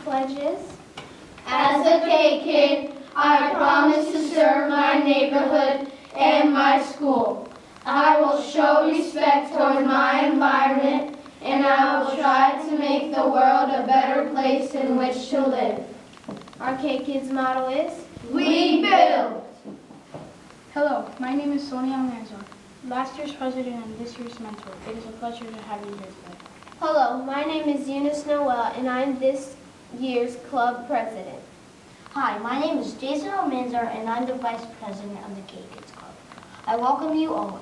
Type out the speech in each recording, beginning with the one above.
pledges. As a K kid, I promise to serve my neighborhood and my school. I will show respect toward my environment, and I will try to make the world a better place in which to live. Our K-Kids motto is, We build. Hello, my name is Sonia Almanzar, last year's president and this year's mentor. It is a pleasure to have you here today. Hello, my name is Eunice Noel, and I'm this year's club president. Hi, my name is Jason Almanzar, and I'm the vice president of the K-Kids Club. I welcome you always.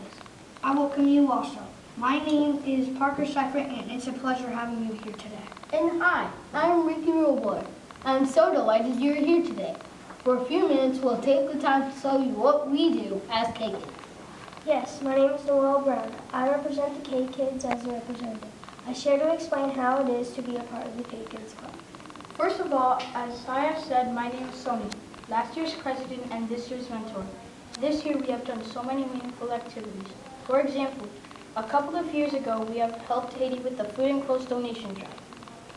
I welcome you also. My name is Parker Seifert, and it's a pleasure having you here today. And hi, I'm Ricky Roboy. I'm so delighted you're here today. For a few minutes, we'll take the time to tell you what we do as K-Kids. Yes, my name is Noel Brown. I represent the K-Kids as a representative. I share to explain how it is to be a part of the K-Kids Club. First of all, as I have said, my name is Sonia, last year's president and this year's mentor. This year we have done so many meaningful activities. For example, a couple of years ago we have helped Haiti with the food and clothes donation drive.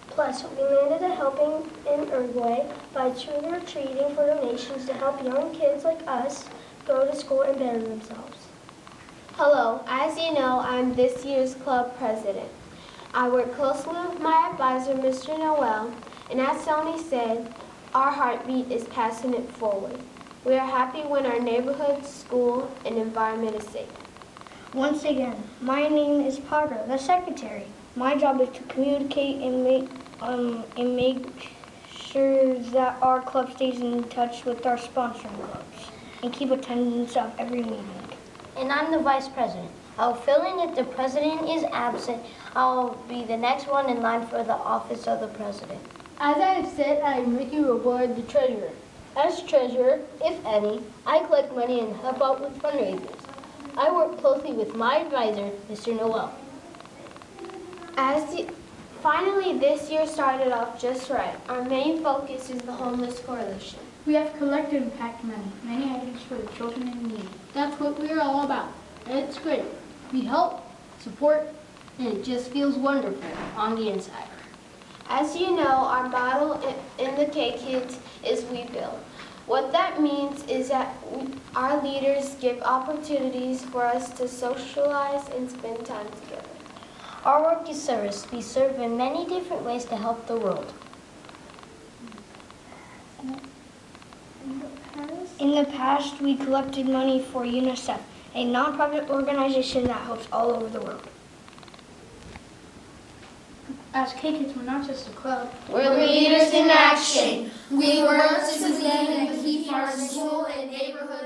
Plus, we landed a helping in Uruguay by trick-or-treating for donations to help young kids like us go to school and better themselves. Hello, as you know, I'm this year's club president. I work closely with my advisor, Mr. Noel, and as Tony said, our heartbeat is passing it forward. We are happy when our neighborhood, school, and environment is safe. Once again, my name is Parker, the secretary. My job is to communicate and make sure that our club stays in touch with our sponsoring clubs and keep attendance of every meeting. And I'm the vice president. I'll fill in if the president is absent. I'll be the next one in line for the office of the president. As I have said, I am Ricky Roboy, the treasurer. As treasurer, if any, I collect money and help out with fundraisers. I work closely with my advisor, Mr. Noel. Finally, this year started off just right. Our main focus is the Homeless Coalition. We have collected and packed many items for the children in need. That's what we're all about, and it's great. We help, support, and it just feels wonderful on the inside. As you know, our motto in the K-Kids is We Build. What that means is that our leaders give opportunities for us to socialize and spend time together. Our work is service. We serve in many different ways to help the world. In the past, we collected money for UNICEF, a nonprofit organization that helps all over the world. As K-Kids, we're not just a club. We're leaders in action. We work together to keep our school and neighborhood